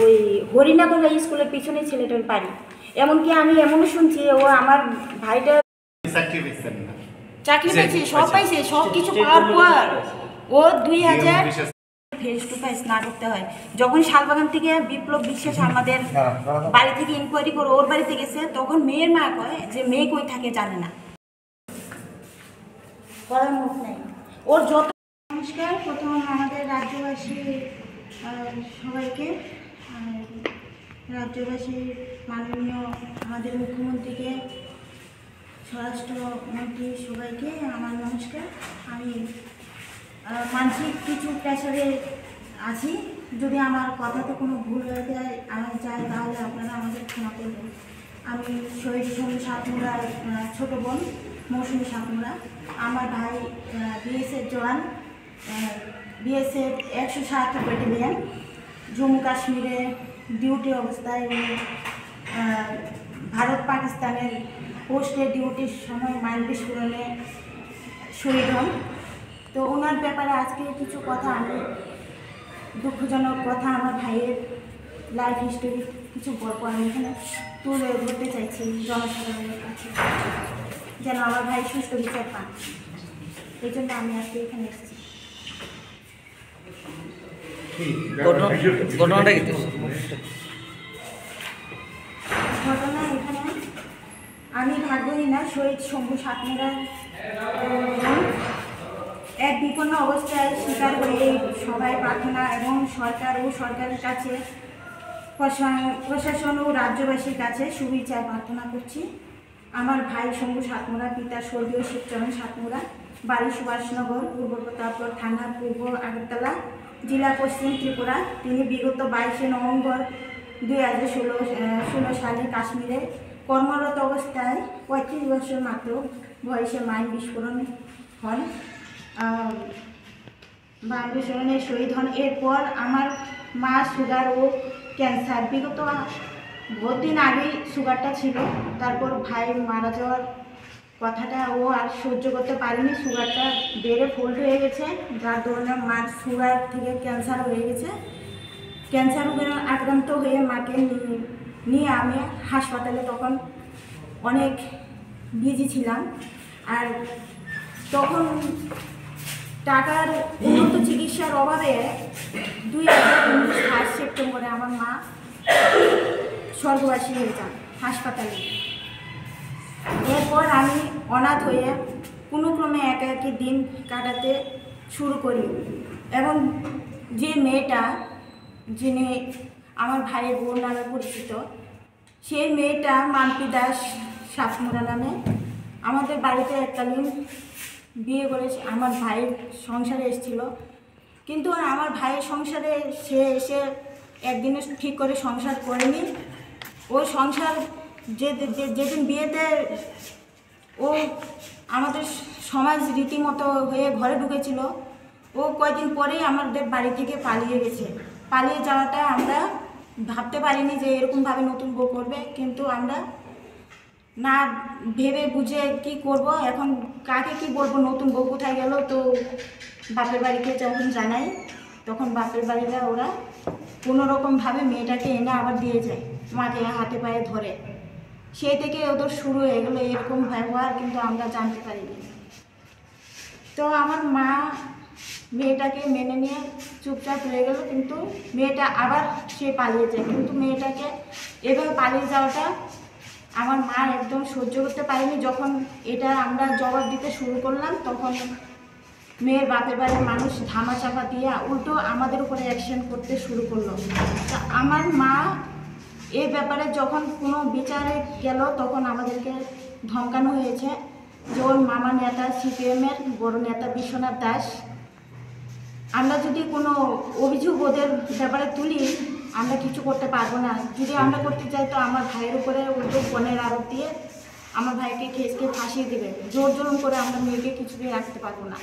ওই হরিণাগঞ্জ স্কুলের পিছনে ছেলেটার বাড়ি। এমনকি আমি এমনও শুনছি ও আমার ভাইটা চাকরি পেয়েছে, সব পাইছে, সব কিছু পাওয়ার পর ও 2000 ফেস টু ফেস না করতে হয়। যখন শালবাগান থেকে বিপ্লব বিশ্বাস আমাদের বাড়ি থেকে ইনকোয়ারি করে ওর বাড়িতে গেছে, তখন মেয়ের মা কয় যে মেয়ে কই থাকে জানে না, করার মুখ নেই ওর। যত নমস্কার, প্রথম আমাদের রাজ্যবাসী সবাইকে, রাজ্যবাসী মাননীয় আমাদের মুখ্যমন্ত্রীকে, স্বরাষ্ট্রমন্ত্রী সবাইকে আমার নমস্কার। আমি মানসিক কিছু প্রেসারে আছি, যদি আমার কথাতে কোনো ভুল হয়ে যায় তাহলে আপনারা আমাদের ক্ষমা করবেন। আমি শহীদ সঙ্গী সাতমুড়ার ছোটো বোন মৌসুমী সাতমুড়া। আমার ভাই বিএসএফ জওয়ান, বিএসএফ 107 ব্যাটালিয়ন, জম্মু কাশ্মীরে ডিউটি অবস্থায় উনি ভারত পাকিস্তানের পোস্টে ডিউটির সময় মাইল বিস্ফোরণে শহীদ হন। তো ওনার ব্যাপারে আজকে কিছু কথা, আমি দুঃখজনক কথা, আমার ভাইয়ের লাইফ হিস্টোরি কিছু গল্প আমি এখানে তুলে ধরতে চাইছি জনসাধারণের কাছে, যেন আমার ভাই সুস্থ বিচার পান। এই জন্য আমি আজকে এখানে এসেছি। ঘটনাটা কি? ঘটনা এখানে আমি ভাগ্যহীনা শহীদ শম্ভু সাতমুড়ার এক বিপন্ন অবস্থায় শিকার হয়ে সবাই প্রার্থনা এবং সরকার ও সরকারের কাছে, প্রশাসন ও রাজ্যবাসীর কাছে সুবিচার প্রার্থনা করছি। আমার ভাই শম্ভু সাতমুড়া, পিতা স্বর্গীয় শিবচরণ সাতমুড়া, বাড়ি সুভাষনগর, পূর্ব প্রতাপগড় থানা, পূর্ব আগরতলা জেলা, পশ্চিম ত্রিপুরা। তিনি বিগত 22 নভেম্বর 2016 সালে কাশ্মীরে কর্মরত অবস্থায় 35 বছর মাত্র বয়সে মাইল বিস্ফোরণ হন, মাইল বিস্ফোরণে শহীদ হন। এরপর আমার মা সুগার ও ক্যান্সার, বিগত বহুত দিন আগেই সুগারটা ছিল, তারপর ভাই মারা যাওয়ার কথাটা ও আর সহ্য করতে পারেনি, সুগারটা বেড়ে ফোল্ড হয়ে গেছে, যার ধরনে মার সুগার থেকে ক্যান্সার হয়ে গেছে। ক্যান্সার রোগে আক্রান্ত হয়ে মাকে নিয়ে আমি হাসপাতালে তখন অনেক বিজি ছিলাম। আর তখন টাকার উন্নত চিকিৎসার অভাবে 2019 1 সেপ্টেম্বরে আমার মা স্বর্গবাসী হয়ে যান হাসপাতালে। এরপর আমি অনাথ হয়ে কোনো ক্রমে একা একই দিন কাটাতে শুরু করি, এবং যে মেয়েটা, যিনি আমার ভাইয়ের বোন নামে পরিচিত, সেই মেয়েটা মাম্পি দাস সাতমুড়া নামে আমাদের বাড়িতে এককালীন বিয়ে করে আমার ভাইয়ের সংসারে এসেছিল। কিন্তু আমার ভাইয়ের সংসারে সে এসে একদিনে ঠিক করে সংসার করেনি। ও সংসার যেদিন বিয়েতে ও আমাদের সমাজ রীতিমতো হয়ে ঘরে ঢুকেছিল, ও কয়েকদিন পরেই আমাদের বাড়ি থেকে পালিয়ে গেছে। পালিয়ে যাওয়াটা আমরা ভাবতে পারিনি যে এরকমভাবে নতুন বউ করবে, কিন্তু আমরা না ভেবে বুঝে কি করব, এখন কাকে কি বলবো, নতুন বউ কোথায় গেল। তো বাপের বাড়িতে যখন জানাই, তখন বাপের বাড়িরা ওরা কোনোরকমভাবে মেয়েটাকে এনে আবার দিয়ে যায়, মাকে হাতে পায়ে ধরে। সেই থেকে ওদের শুরু হয়ে গেলো এরকম ব্যবহার, কিন্তু আমরা জানতে পারিনি। তো আমার মা মেয়েটাকে মেনে নিয়ে চুপচাপ হয়ে গেল, কিন্তু মেয়েটা আবার সে পালিয়ে যায়। কিন্তু মেয়েটাকে এভাবে পালিয়ে যাওয়াটা আমার মা একদম সহ্য করতে পারেনি। যখন এটা আমরা জবাব দিতে শুরু করলাম, তখন মেয়ের বাপের বাড়ির মানুষ ধামাচাপা দিয়ে উল্টো আমাদের উপরে অ্যাকশন করতে শুরু করলো। তা আমার মা এই ব্যাপারে যখন কোনো বিচারে গেল, তখন আমাদেরকে ধমকানো হয়েছে যে ওর মামা নেতা সিপিএমের বড় নেতা বিশ্বনাথ দাস, আমরা যদি কোনো অভিযোগ ওদের ব্যাপারে তুলি আমরা কিছু করতে পারবো না। যদি আমরা করতে চাই তো আমার ভাইয়ের উপরে উল্টো পণের আরোপ দিয়ে আমার ভাইকে কেসকে ফাঁসিয়ে দেবে, জোর জুলুম করে আমরা মেয়েকে কিছুতেই রাখতে পারবো না।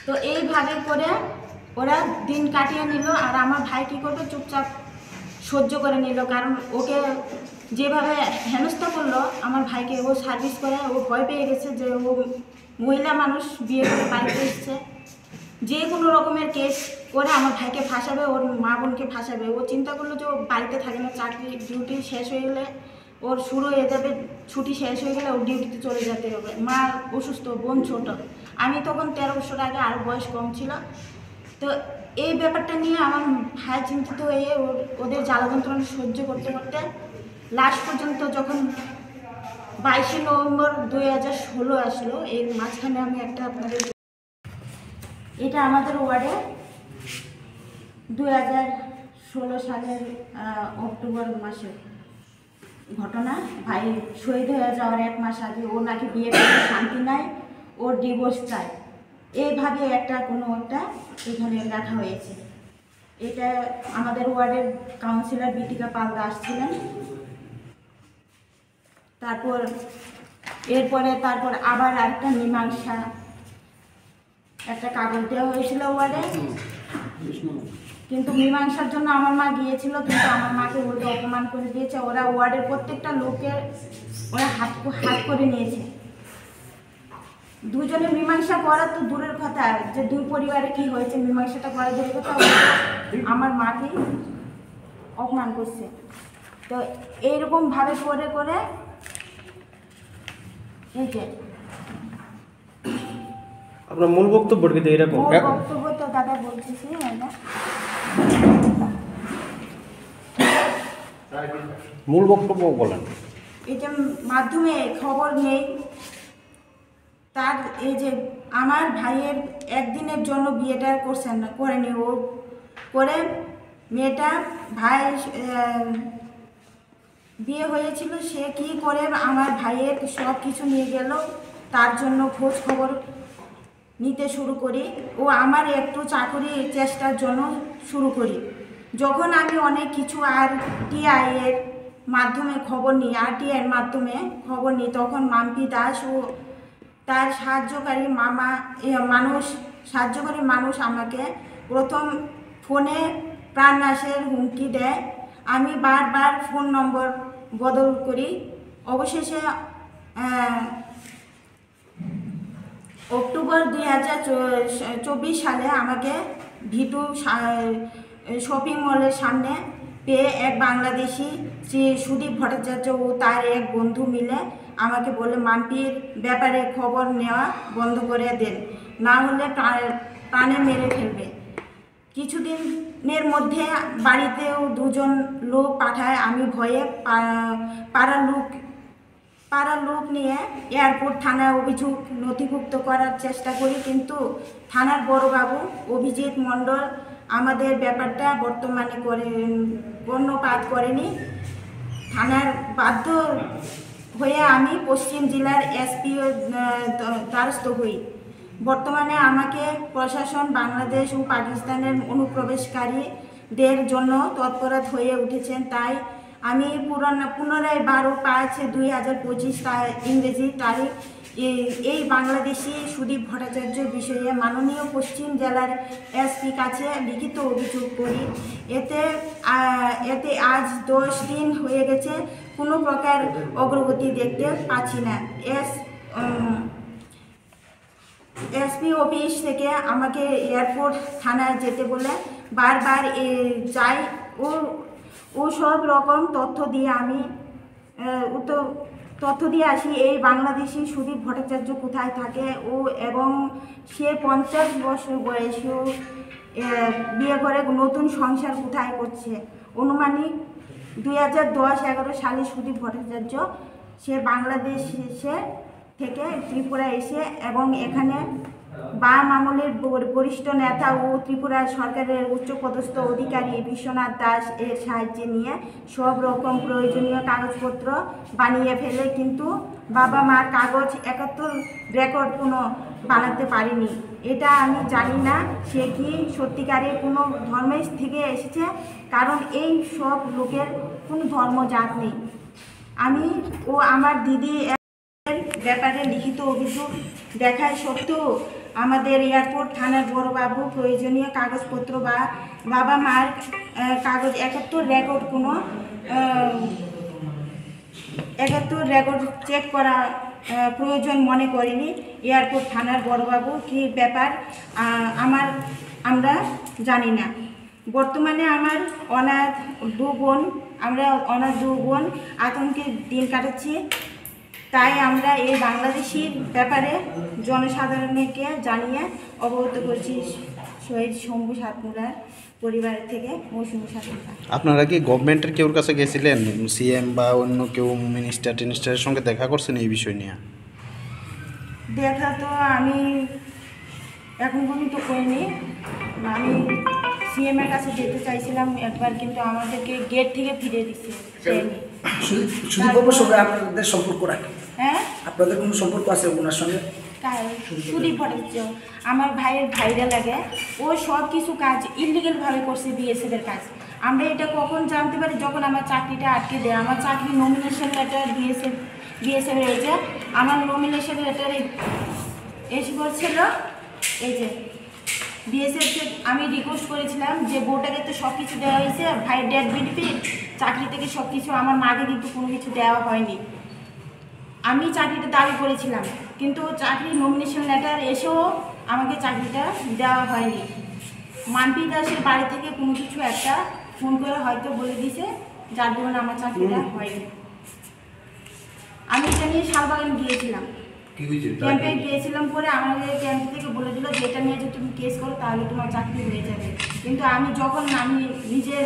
তো এইভাবে করে ওরা দিন কাটিয়ে নিল। আর আমার ভাই কী করবে, চুপচাপ সহ্য করে নিল, কারণ ওকে যেভাবে হেনস্থা করলো আমার ভাইকে, ও সার্ভিস করে ও ভয় পেয়ে গেছে যে ও মহিলা মানুষ বিয়ে করে বাড়িতে এসছে, যে কোনো রকমের কেস করে আমার ভাইকে ফাঁসাবে, ওর মা বোনকে ফাঁসাবে। ও চিন্তা করলো যে ও বাড়িতে থাকে না, চাকরি ডিউটি শেষ হয়ে গেলে ওর শুরু হয়ে যাবে, ছুটি শেষ হয়ে গেলে ওর ডিউটিতে চলে যেতে হবে। মা অসুস্থ, বোন ছোট, আমি তখন 13 বছর আগে, আরও বয়স কম ছিল। তো এই ব্যাপারটা নিয়ে আমার ভাই চিন্তিত হয়ে ওদের জ্বালা যন্ত্রণা সহ্য করতে করতে লাস্ট পর্যন্ত যখন 22শে নভেম্বর 2016 আসলো, এর মাঝখানে আমি একটা আপনাদের, এটা আমাদের ওয়ার্ডে 2016 সালের অক্টোবর মাসে ঘটনা। ভাই শহীদ হয়ে যাওয়ার 1 মাস আগে ও নাকি বিয়ে করে শান্তি নাই, ওর ডিভোর্স চায়, এইভাবে একটা এখানে লেখা হয়েছে। এটা আমাদের ওয়ার্ডের কাউন্সিলর বিটিকা পাল দাস ছিলেন। তারপর আবার একটা মীমাংসা একটা কাগজ দেওয়া হয়েছিল ওয়ার্ডে, কিন্তু মীমাংসার জন্য আমার মা গিয়েছিল, কিন্তু আমার মাকে উল্টো অপমান করে দিয়েছে। ওরা ওয়ার্ডের প্রত্যেকটা লোকের ওরা হাত করে নিয়েছে। দুজনে মীমাংসা করা তো দূরের কথা, যে দুই পরিবারে কি হয়েছে মীমাংসাটা করা দূরের কথা, আমার মাকে অপমান করছে। তো এইরকম ভাবে করে এই যে আপনার মূল বক্তব্য কিন্তু এরকম। বক্তব্য তো দাদা বলতেছি, মূল বক্তব্য বলেন। এই যে মাধ্যমে খবর নেই তার, এই যে আমার ভাইয়ের একদিনের জন্য বিয়েটা করেনি ও, করে মেয়েটা ভাই বিয়ে হয়েছিল, সে কি করে আমার ভাইয়ের সব কিছু নিয়ে গেল, তার জন্য খোঁজ খবর নিতে শুরু করি। ও আমার একটু চাকরি চেষ্টার জন্য শুরু করি। যখন আমি অনেক কিছু RTI এর মাধ্যমে খবর নিই, RTI এর মাধ্যমে খবর নিই, তখন মাম্পি দাস ও তার সাহায্যকারী মানুষ আমাকে প্রথম ফোনে প্রাণনাশের হুমকি দেয়। আমি বারবার ফোন নম্বর বদল করি। অবশেষে অক্টোবর 2024 সালে আমাকে ভিটু শপিং মলের সামনে পেয়ে এক বাংলাদেশি শ্রী সুদীপ ভট্টাচার্য ও তার এক বন্ধু মিলে আমাকে বলে, মাম্পির ব্যাপারে খবর নেওয়া বন্ধ করে দেন, না হলে প্রাণে মেরে ফেলবে। কিছুদিনের মধ্যে বাড়িতেও 2জন লোক পাঠায়। আমি ভয়ে পাড়ার লোক নিয়ে এয়ারপোর্ট থানায় অভিযোগ নথিভুক্ত করার চেষ্টা করি, কিন্তু থানার বড়বাবু অভিজিৎ মণ্ডল আমাদের ব্যাপারটা বর্তমানে কর্ণপাত করেনি। থানার বাধ্য হয়ে আমি পশ্চিম জেলার SP দ্বারস্থ হই। বর্তমানে আমাকে প্রশাসন বাংলাদেশ ও পাকিস্তানের অনুপ্রবেশকারীদের জন্য তৎপর হয়ে উঠেছেন। তাই আমি পুনরায় 12/5/2025 ইংরেজি তারিখ এই বাংলাদেশি সুদীপ ভট্টাচার্য বিষয়ে মাননীয় পশ্চিম জেলার SP কাছে লিখিত অভিযোগ করি। এতে আজ 10 দিন হয়ে গেছে, কোনো প্রকার অগ্রগতি দেখতে পাচ্ছি না। SP অফিস থেকে আমাকে এয়ারপোর্ট থানায় যেতে বলে বারবার যাই। ও সব রকম তথ্য দিয়ে আসি এই বাংলাদেশি সুদীপ ভট্টাচার্য কোথায় থাকে এবং সে 50 বছর বয়সেও বিয়ে করে নতুন সংসার কোথায় করছে। অনুমানিক 2010-11 সালে সুদীপ ভট্টাচার্য সে বাংলাদেশ থেকে ত্রিপুরা এসে এবং এখানে বাম আমলের বরিষ্ঠ নেতা ও ত্রিপুরা সরকারের উচ্চপদস্থ অধিকারী বিশ্বনাথ দাস এর সাহায্য নিয়ে সব রকম প্রয়োজনীয় কাগজপত্র বানিয়ে ফেলে, কিন্তু বাবা মার কাগজ 71 রেকর্ড কোনো বানাতে পারেনি। এটা আমি জানি না সে কি সত্যিকারের কোনো ধর্মের থেকে এসেছে, কারণ এই সব লোকের কোনো ধর্মজাত নেই। আমি ও আমার দিদি ব্যাপারে লিখিত অভিযোগ দেখায় সত্ত্বেও আমাদের এয়ারপোর্ট থানার বড়বাবু প্রয়োজনীয় কাগজপত্র বা বাবা মার কাগজ 71 রেকর্ড চেক করা প্রয়োজন মনে করেনি। এয়ারপোর্ট থানার বড়বাবু কি ব্যাপার, আমার আমরা জানি না। বর্তমানে আমার অনাথ দু বোন, আমরা অনাথ দু বোন আতঙ্কে দিন কাটাচ্ছি। তাই আমরা এই বাংলাদেশির ব্যাপারে জনসাধারণকে জানিয়ে অবগত করছি শহীদ শম্ভু সাতমুরার পরিবার থেকে মৌসুমী সাতমুরা। আপনারা কি গভর্নমেন্টের কেউর কাছে গেছিলেন, সিএম বা অন্য কেউ মিনিস্টারের সঙ্গে দেখা করছেন এই বিষয় নিয়ে? দেখা তো আমি এখন পর্যন্ত করিনি। আমি সিএমের কাছে যেতে চাইছিলাম একবার, কিন্তু আমাদেরকে গেট থেকে ফিরে দিচ্ছে। সুদীপবাবুর সঙ্গে আপনাদের সম্পর্ক রাখে? হ্যাঁ, আপনাদের কোনো সম্পর্ক আছে ওনার সঙ্গে? সুদীপ ভট্টাচার্য আমার ভাইয়ের ভাইরা লাগে। ও সব কিছু কাজ ইলিগালভাবে করছে, বিএসএফের কাজ। আমরা এটা কখন জানতে পারি, যখন আমার চাকরিটা আটকে দেয়। আমার চাকরি নমিনেশন লেটার বিএসএফের এই যে আমার নমিনেশন লেটারে এসে বলছিল, এই যে বিএসএফকে আমি রিকোয়েস্ট করেছিলাম যে বোর্ডাকে তো সব কিছু দেওয়া হয়েছে, ভাইয়ের ডেথ বেনিফিট, চাকরি থেকে সব কিছু। আমার মাকে কিন্তু কোনো কিছু দেওয়া হয়নি। আমি চাকরিটা দাবি করেছিলাম, কিন্তু চাকরি নমিনেশন লেটার এসেও আমাকে চাকরিটা দেওয়া হয়নি। মানপি দাসের বাড়ি থেকে কোনো কিছু একটা ফোন করে হয়তো বলে দিয়েছে, যার জন্য আমার চাকরিটা হয়নি। আমি এটা নিয়ে শালবাগান গিয়েছিলাম, ক্যাম্পে গিয়েছিলাম। পরে আমাদের ক্যাম্প থেকে বলে দিল যে এটা নিয়ে যদি তুমি কেস করো তাহলে তোমার চাকরি হয়ে যাবে। কিন্তু আমি যখন আমি নিজের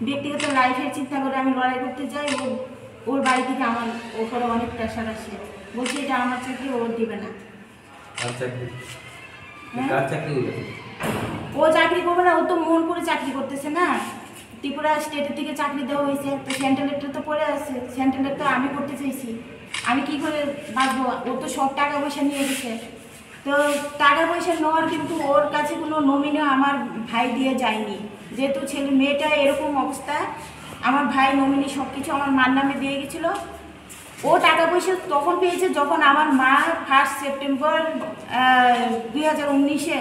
ব্যক্তিগত লাইফের চিন্তা করে আমি লড়াই করতে যাই, ওর বাড়ি থেকে আমার ওপরে অনেক প্রেশার আসে, বলছে এটা আমার চাকরি ওর দিবে না। ও চাকরি করবে না, ও তো মন করে চাকরি করতেছে না। ত্রিপুরা স্টেটের থেকে চাকরি দেওয়া হয়েছে, তো সেন্ট্রালেরটা তো পড়ে আছে, সেন্ট্রালের তো আমি করতে চাইছি। আমি কি করে বাঁচবো? ও তো সব টাকা পয়সা নিয়ে গেছে। তো টাকা পয়সা নেওয়ার কিন্তু ওর কাছে কোনো নমিনি আমার ভাই দিয়ে যায়নি। যেহেতু ছেলে মেয়েটা এরকম অবস্থা, আমার ভাই নমিনি সব কিছু আমার মার নামে দিয়ে গেছিলো। ও টাকা পয়সা তখন পেয়েছে যখন আমার মা 1 সেপ্টেম্বর 2019-এ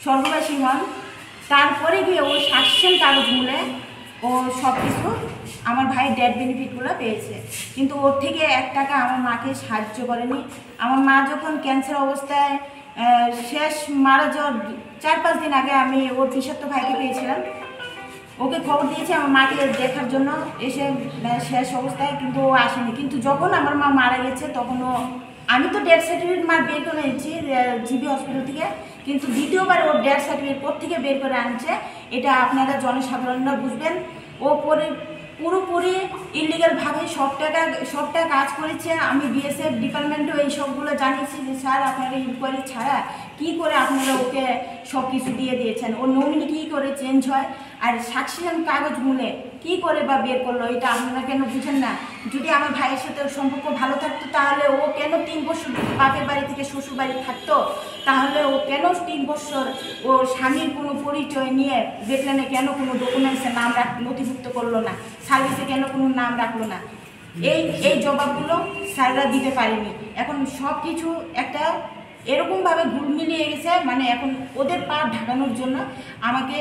স্বর্গবাসী হন। তারপরে গিয়ে ও সাকসেন কাগজ মূলে ও সব কিছু আমার ভাইয়ের ডেথ বেনিফিটগুলো পেয়েছে, কিন্তু ওর থেকে 1 টাকা আমার মাকে সাহায্য করেনি। আমার মা যখন ক্যান্সার অবস্থায় শেষ মারা যাওয়ার 4-5 দিন আগে আমি ওর পিসাত্ত ভাইকে পেয়েছিলাম। ওকে খবর দিয়েছি আমার মাকে দেখার জন্য, এসে শেষ অবস্থায়, কিন্তু ও আসেনি। কিন্তু যখন আমার মা মারা গেছে তখন আমি তো ডেথ সার্টিফিকেট মার বের করে এনেছি জিবি হসপিটাল থেকে, কিন্তু দ্বিতীয়বার ওর ডেথ সার্টিফিকেট কোত্থেকে বের করে আনছে এটা আপনারা জনসাধারণরা বুঝবেন। ও পুরোপুরি ইলিগালভাবে সবটা কাজ করেছে। আমি বিএসএফ ডিপার্টমেন্টেও এই সবগুলো জানিয়েছি যে স্যার আপনারা ইনকোয়ারি ছাড়া কী করে আপনারা ওকে সব কিছু দিয়ে দিয়েছেন, ওর নমিনি কী করে চেঞ্জ হয়, আর সাকসেশন কাগজ মূলে কী করে বা বের করলো, এটা আপনারা কেন বুঝেন না? যদি আমার ভাইয়ের সাথে ওর সম্পর্ক ভালো থাকতো তাহলে ও কেন 3 বছর বাপের বাড়ি থেকে শ্বশুর বাড়ি থাকতো? তাহলে ও কেন 3 বছর ওর স্বামীর কোনো পরিচয় নিয়ে দেখলেনে কেন কোনো ডকুমেন্টসে নাম নথিভুক্ত করলো না, সার্ভিসে কেন কোনো নাম রাখলো না? এই জবাবগুলো স্যাররা দিতে পারেনি। এখন সব কিছু একটা এরকমভাবে ঘুর মিলিয়ে গেছে, মানে এখন ওদের পা ঢাকানোর জন্য আমাকে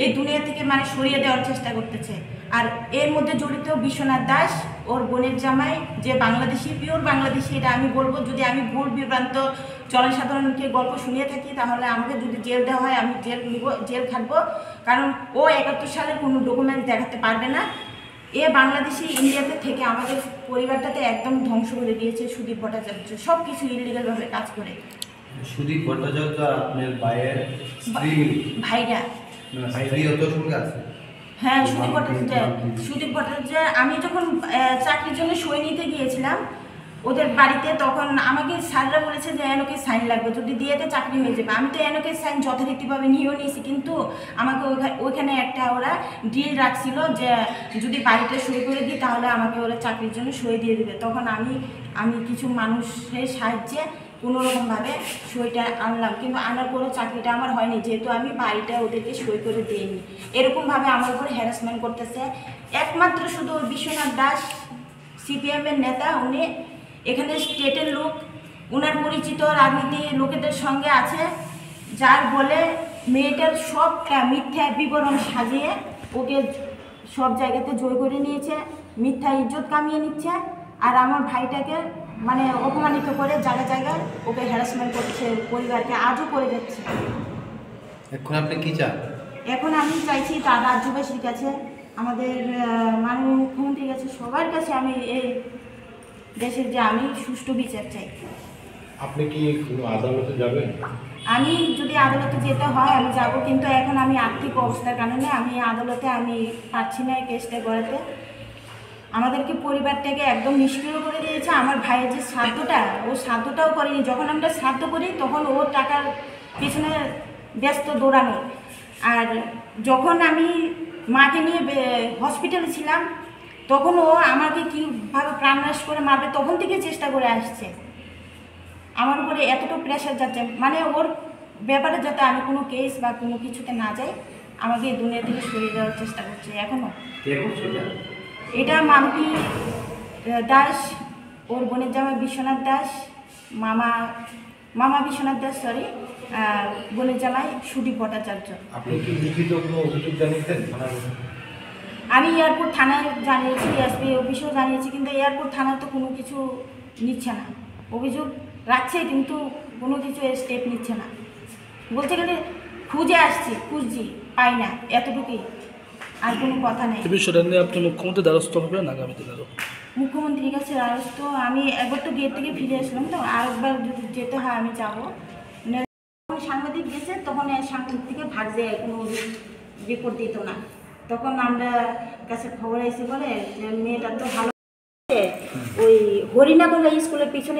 এই দুনিয়া থেকে মানে সরিয়ে দেওয়ার চেষ্টা করতেছে। আর এর মধ্যে জড়িত বিশ্বনাথ দাস, ওর বোনের জামাই, যে বাংলাদেশি, পিওর বাংলাদেশি। এটা আমি বলবো, যদি আমি ভুল বিভ্রান্ত জনসাধারণকে গল্প শুনিয়ে থাকি তাহলে আমাকে যদি জেল দেওয়া হয় আমি জেল খাটবো, কারণ ও 71 সালের কোনো ডকুমেন্ট দেখাতে পারবে না। এ বাংলাদেশি ইন্ডিয়াতে থেকে আমাদের পরিবারটাতে একদম ধ্বংস করে দিয়েছে সুদীপ ভট্টাচার্য, সব কিছু ইলিগালভাবে কাজ করে। সুদীপ ভট্টাচার্য আর আপনার ভাইয়ের ভাইরা হ্যাঁ, সুদীপ ভট্টাচার্য। আমি যখন চাকরির জন্য সই নিতে গিয়েছিলাম ওদের বাড়িতে, তখন আমাকে স্যাররা বলেছে যে এনওকে সাইন লাগবে, যদি দিয়েতে চাকরি হয়ে যাবে। আমি তো এনওকে সাইন যথারীতিভাবে নিয়েও নিয়েছি, কিন্তু আমাকে ওইখানে একটা ওরা ডিল রাখছিল যে যদি বাড়িতে সই করে দিই তাহলে আমাকে ওরা চাকরির জন্য সই দিয়ে দেবে। তখন আমি কিছু মানুষের সাহায্যে কোনোরকমভাবে সইটা আনলাম, কিন্তু আনার পরেও চাকরিটা আমার হয়নি, যেহেতু আমি বাড়িটা ওদেরকে সই করে দিইনি। এরকমভাবে আমার উপরে হ্যারাসমেন্ট করতেছে। একমাত্র শুধু বিশ্বনাথ দাস সিপিএমের নেতা, উনি এখানে স্টেটের লোক, ওনার পরিচিত রাজনীতি লোকেদের সঙ্গে আছে, যার বলে মেয়েটার সবটা মিথ্যা বিবরণ সাজিয়ে ওকে সব জায়গাতে জয় করে নিয়েছে, মিথ্যা ইজ্জত কামিয়ে নিচ্ছে। আর আমার ভাইটাকে মানে অপমানিত করে জায়গায় জায়গায় ওকে হ্যারাসমেন্ট করছে, পরিবারকে আজও করে যাচ্ছে। এখন আপনি কি চান? এখন আমি চাইছি তার রাজ্যবাসীর কাছে, আমাদের মাননীয় মুখ্যমন্ত্রীর কাছে, সবার কাছে আমি এই দেশের যে আমি সুষ্ঠু বিচার চাই। আপনি কি কোনো আদালতে যাবেন? আমি যদি আদালতে যেতে হয় আমি যাব, কিন্তু এখন আমি আর্থিক অবস্থার কারণে আমি আদালতে আমি পারছি না এই কেসটা গড়াতে। আমাদেরকে পরিবার থেকে একদম নিষ্ক্রিয় করে দিয়েছে। আমার ভাইয়ের যে শ্রাদ্ধটা, ও শ্রাদ্ধটাও করেনি। যখন আমরা শ্রাদ্ধ করি তখন ওর টাকার পেছনে ব্যস্ত দৌড়ানো। আর যখন আমি মাকে নিয়ে হসপিটালে ছিলাম তখন ও আমাকে কীভাবে প্রাণনাশ করে মারবে তখন থেকে চেষ্টা করে আসছে। আমার উপরে এতটুকু প্রেশার যাচ্ছে, মানে ওর ব্যাপারে যাতে আমি কোনো কেস বা কোনো কিছুতে না যাই, আমাকে এই দুনিয়া থেকে সরিয়ে দেওয়ার চেষ্টা করছে এখনও। কে করছে এটা? এটা মাম্পি দাস, ওর বোনের জামাই বিশ্বনাথ দাস, মামা বিশ্বনাথ দাস, সরি, বোনের জামাই সুদীপ ভট্টাচার্য। আপনি কি লিখিত কোনো অভিযোগ জানিয়েছেন? আমি এয়ারপোর্ট থানায় জানিয়েছি, এসপি অফিসেও জানিয়েছি, কিন্তু এয়ারপোর্ট থানা তো কোনো কিছু নিচ্ছে না। অভিযোগ রাখছে কিন্তু কোনো কিছু স্টেপ নিচ্ছে না। বলতে গেলে খুঁজে আসছি, খুঁজছি, পাই না, এতটুকুই, আর কোনো কথা নেই। এই বিষয়টা নিয়ে আপনি মুখ্যমন্ত্রী দ্বারস্থ হবেন আগামী দিনে? মুখ্যমন্ত্রীর কাছে দ্বারস্থ আমি একবার তো গেট থেকে ফিরে আসলাম, তো আরেকবার যদি যেতে হয় আমি যাবো। সাংবাদিক গেছে তখন সাংবাদিক থেকে ভাগ যায়, কোনো রিপোর্ট দিত না। তখন আমরা কাছে খবর এসে বলে যে মেয়েটা তো ভালো, ওই হরিণাগঞ্জ স্কুলের পিছনে